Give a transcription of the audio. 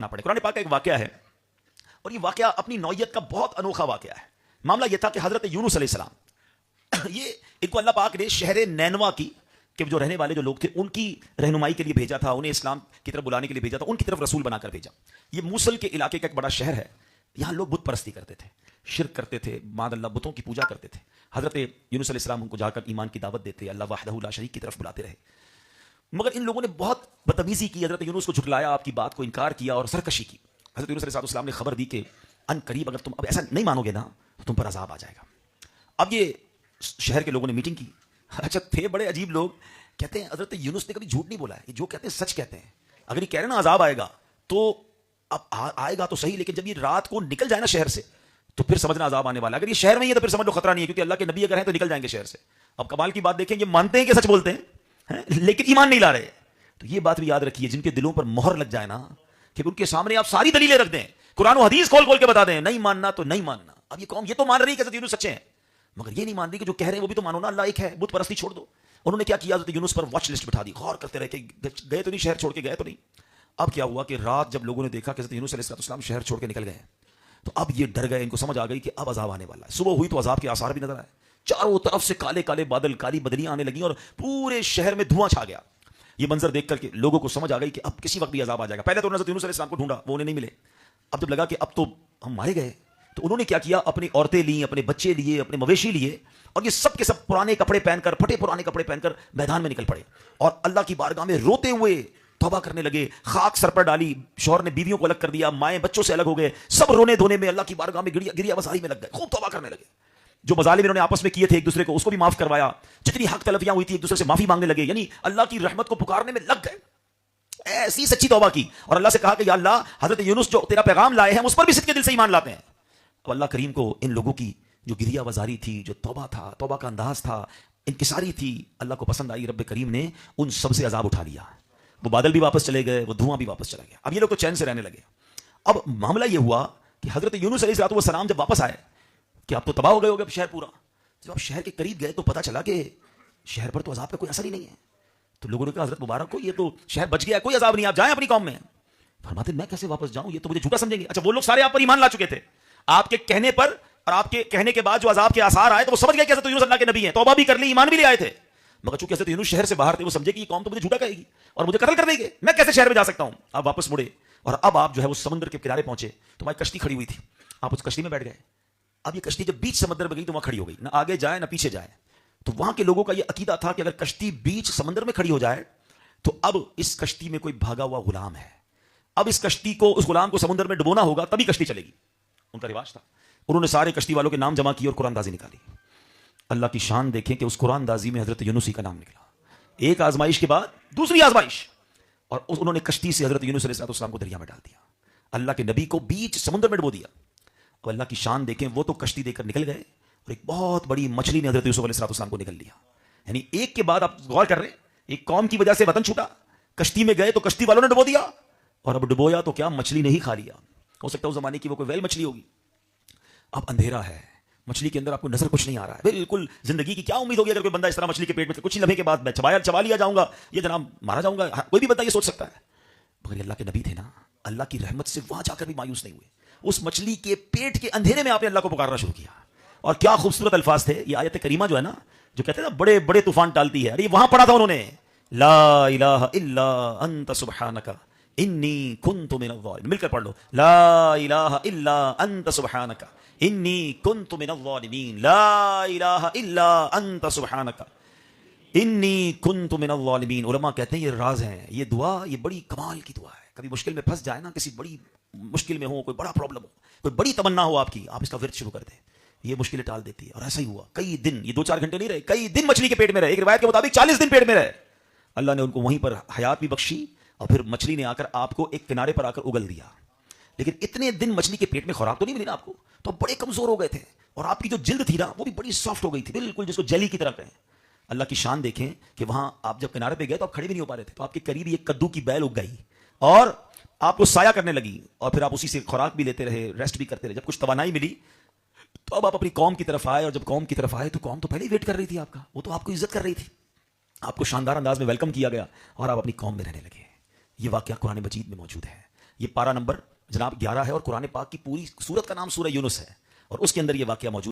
نہ پڑے. قرآن پاک کا ایک واقعہ ہے اور یہ واقعہ اپنی نوعیت کا بہت انوکھا واقعہ ہے. معاملہ یہ تھا کہ حضرت یونس علیہ السلام یہ ان کو اللہ پاک نے شہر نینوا کی کہ جو رہنے والے جو لوگ تھے ان کی رہنمائی کے لیے بھیجا تھا, انہیں اسلام کی طرف بلانے کے لیے بھیجا تھا, ان کی طرف رسول بنا کر بھیجا. یہ موصل کے علاقے کا ایک بڑا شہر ہے. یہاں لوگ بت پرستی کرتے تھے, شرک کرتے تھے, معاذ اللہ بتوں کی پوجا کرتے تھے. حضرت یونس علیہ السلام ان کو جا کر ایمان کی دعوت دیتے, اللہ وحدہ لا شریک کی طرف بلاتے رہے. مگر ان لوگوں نے بہت بدتمیزی کی, حضرت یونس کو جھٹلایا, آپ کی بات کو انکار کیا اور سرکشی کی. حضرت یونس علیہ السلام نے خبر دی کہ ان قریب اگر تم اب ایسا نہیں مانو گے نا تو تم پر عذاب آ جائے گا. اب یہ شہر کے لوگوں نے میٹنگ کی. اچھا تھے بڑے عجیب لوگ, کہتے ہیں حضرت یونس نے کبھی جھوٹ نہیں بولا ہے, یہ جو کہتے ہیں سچ کہتے ہیں. اگر یہ کہہ رہے نا عذاب آئے گا تو اب آئے گا تو صحیح, لیکن جب یہ رات کو نکل جائے نا شہر سے تو پھر سمجھنا عذاب آنے والا ہے. اگر یہ شہر میں ہی ہے تو پھر سمجھ لو خطرہ نہیں ہے, کیونکہ اللہ کے نبی اگر ہیں تو نکل جائیں گے شہر سے. اب کمال کی بات دیکھیں, یہ مانتے ہیں کہ سچ بولتے ہیں لیکن ایمان نہیں لا رہے. تو یہ بات بھی یاد رکھیے, جن کے دلوں پر مہر لگ جائے نا کہ ان کے سامنے آپ ساری دلیلیں رکھ دیں, قرآن و حدیث کھول کھول کے بتا دیں, نہیں ماننا تو نہیں ماننا. اب یہ قوم یہ تو مان رہی ہے کہ حضرت یونس سچے ہیں, مگر یہ نہیں مان رہی کہ جو کہہ رہے ہیں وہ بھی تو مانو نا, اللہ ایک ہے, بت پرستی چھوڑ دو. انہوں نے کیا کیا, حضرت یونس پر واچ لسٹ بٹھا دی, غور کرتے رہے کہ گئے تو نہیں, شہر چھوڑ کے گئے تو نہیں. اب کیا ہوا کہ رات جب لوگوں نے دیکھا کہ حضرت یونس علیہ السلام شہر چھوڑ کے نکل گئے تو اب یہ ڈر گئے, ان کو سمجھ آ گئی کہ اب عذاب آنے والا ہے. صبح ہوئی تو عذاب کے آثار بھی نظر آئے, چاروں طرف سے کالے کالے بادل, کالی بدلیاں آنے لگیں اور پورے شہر میں دھواں چھا گیا. یہ منظر دیکھ کر کے لوگوں کو سمجھ آ گئی کہ اب کسی وقت بھی عذاب آ جائے گا. پہلے تو حضرت یونس علیہ السلام کو ڈھونڈا, وہ انہیں نہیں ملے. اب جب لگا کہ اب تو ہم مارے گئے تو انہوں نے کیا کیا, اپنی عورتیں لیں, اپنے بچے لیے, اپنے مویشی لیے, اور یہ سب کے سب پرانے کپڑے پہن کر, پھٹے پرانے کپڑے پہن کر میدان میں نکل پڑے اور اللہ کی بارگاہ میں روتے ہوئے توبہ کرنے لگے. خاک سر پر ڈالی, شوہر نے بیویوں کو الگ کر دیا, مائیں بچوں سے الگ ہو گئے, سب رونے دھونے میں اللہ کی بارگاہ میں گریا بازاری میں لگ گئے, خوب توبہ کرنے لگے. جو مظالم انہوں نے آپس میں کیے تھے ایک دوسرے کو, اس کو بھی معاف کروایا. جتنی حق تلفیاں ہوئی تھی ایک دوسرے سے معافی مانگنے لگے, یعنی اللہ کی رحمت کو پکارنے میں لگ گئے. ایسی سچی توبہ کی اور اللہ سے کہا کہ یا اللہ, حضرت یونس جو تیرا پیغام لائے ہیں ہم اس پر بھی صدق کے دل سے ایمان لاتے ہیں. اب اللہ کریم کو ان لوگوں کی جو گریا بازاری تھی, جو توبہ تھا, توبہ کا انداز تھا, انکساری تھی, اللہ کو پسند آئی. رب کریم نے ان سب سے عذاب اٹھا لیا. وہ بادل بھی واپس چلے گئے, وہ دھواں بھی واپس چلا گیا. اب یہ لوگ تو چین سے رہنے لگے. اب معاملہ یہ ہوا کہ حضرت یونس علیہ السلام جب واپس آئے کہ اب تو تباہ ہو گئے ہوگے شہر پورا. جب آپ شہر کے قریب گئے تو پتا چلا کہ شہر پر تو عذاب کا کوئی اثر ہی نہیں ہے. تو لوگوں نے کہا حضرت مبارک کو, یہ تو شہر بچ گیا, کوئی عذاب نہیں, آپ جائیں اپنی قوم میں. فرماتے میں کیسے واپس جاؤں, یہ تو مجھے جھوٹا سمجھیں گے. اچھا وہ لوگ سارے آپ پر ایمان لا چکے تھے, آپ کے کہنے پر اور آپ کے کہنے کے بعد جو عذاب کے آثار آئے تو وہ سمجھ گئے کہ حضرت یونس اللہ کے نبی ہیں, توبہ بھی کر لی, ایمان بھی لے آئے تھے. مگر چونکہ حضرت یونس شہر سے باہر تھے, وہ سمجھے کہ یہ قوم تو مجھے جھوٹا کہے گی اور مجھے قتل کر دے گی, میں کیسے شہر میں جا سکتا ہوں. آپ واپس مڑے اور اب آپ جو ہے وہ سمندر کے کنارے پہنچے تو وہاں کشتی کھڑی ہوئی تھی, آپ اس کشتی میں بیٹھ گئے. اب یہ کشتی جب بیچ سمندر میں گئی تو وہاں کھڑی ہو گئی, نہ آگے جائے نہ پیچھے جائے. تو وہاں کے لوگوں کا یہ عقیدہ تھا کہ اگر کشتی بیچ سمندر میں کھڑی ہو جائے تو اب اس کشتی میں کوئی بھاگا ہوا غلام ہے, اب اس کشتی کو, اس غلام کو سمندر میں ڈبونا ہوگا تبھی کشتی چلے گی. ان کا رواج تھا. انہوں نے سارے کشتی والوں کے نام جمع کیے اور قرآن دازی نکالی. اللہ کی شان دیکھیں کہ اس قرآن دازی میں حضرت یونس کا نام نکلا. ایک آزمائش کے بعد دوسری آزمائش, اور انہوں نے کشتی سے حضرت یونس علیہ السلام کو دریا میں ڈال دیا, اللہ کے نبی کو بیچ سمندر میں ڈبو دیا. اب اللہ کی شان دیکھیں, وہ تو کشتی دے کر نکل گئے اور ایک بہت بڑی مچھلی نے حضرت یوسف علیہ السلام کو نکل لیا. یعنی ایک کے بعد آپ غور کر رہے ہیں, ایک قوم کی وجہ سے وطن چھوٹا, کشتی میں گئے تو کشتی والوں نے ڈبو دیا, اور اب ڈبویا تو کیا مچھلی نے ہی کھا لیا. ہو سکتا ہے اس زمانے کی وہ کوئی ویل مچھلی ہوگی. اب اندھیرا ہے, مچھلی کے اندر آپ کو نظر کچھ نہیں آ رہا ہے, بالکل زندگی کی کیا امید ہوگی اگر کوئی بندہ اس طرح مچھلی کے پیٹ میں کچھ ہی لمحے کے بعد میں چبا لیا جاؤں گا, یہ جناب مارا جاؤں گا, کوئی بھی بندہ یہ سوچ سکتا ہے. مگر اللہ کے نبی تھے نا, اللہ کی رحمت سے وہاں جا کر بھی مایوس نہیں ہوئے. اس مچھلی کے پیٹ کے اندھیرے میں آپ نے اللہ کو پکارنا شروع کیا, اور کیا خوبصورت الفاظ تھے. یہ آیت کریمہ جو ہے نا, جو کہتے ہیں نا بڑے بڑے طوفان ٹالتی ہے, ارے وہاں پڑھا تھا انہوں نے, لا الہ الا انت سبحانک انی کنت من الظالمین. مل کر پڑھ لو, لا الہ الا انت سبحانک انی کنت من الظالمین, لا الہ الا انت سبحانک انی کنت من الظالمین. علماء کہتے ہیں یہ راز ہیں, یہ دعا یہ بڑی کمال کی دعا ہے. کبھی مشکل میں پھنس جائے نا, کسی بڑی مشکل میں ہو, کوئی بڑا پرابلم ہو, کوئی بڑی تمنا ہو آپ کی, آپ اس کا ورد شروع کر دیں, یہ مشکلیں ٹال دیتی ہے. اور ایسا ہی ہوا, کئی دن, یہ 2-4 گھنٹے نہیں رہے, کئی دن مچھلی کے پیٹ میں رہے. ایک روایت کے مطابق 40 دن پیٹ میں رہے. اللہ نے ان کو وہیں پر حیات بھی بخشی, اور پھر مچھلی نے آ کر آپ کو ایک کنارے پر آ کر اگل دیا. لیکن اتنے دن مچھلی کے پیٹ میں خوراک تو نہیں ملی نا آپ کو, تو بڑے کمزور ہو گئے تھے, اور آپ کی جو جلد تھی نا وہ بھی بڑی سافٹ ہو گئی تھی, بالکل جس کو جیلی کی طرح کہیں. اللہ کی شان دیکھیں کہ وہاں آپ جب کنارے پہ گئے تو آپ کھڑے بھی نہیں ہو پا رہے تھے, تو آپ کے قریب ایک کدو کی بیل اگ گئی اور آپ کو سایہ کرنے لگی, اور پھر آپ اسی سے خوراک بھی لیتے رہے, ریسٹ بھی کرتے رہے. جب کچھ توانائی ملی تو اب آپ اپنی قوم کی طرف آئے, اور جب قوم کی طرف آئے تو قوم تو پہلے ہی ویٹ کر رہی تھی آپ کا, وہ تو آپ کو عزت کر رہی تھی, آپ کو شاندار انداز میں ویلکم کیا گیا, اور آپ اپنی قوم میں رہنے لگے. یہ واقعہ قرآن مجید میں موجود ہے. یہ پارہ نمبر جناب 11 ہے اور قرآن پاک کی پوری سورت کا نام سورہ یونس ہے اور اس کے اندر یہ واقعہ موجود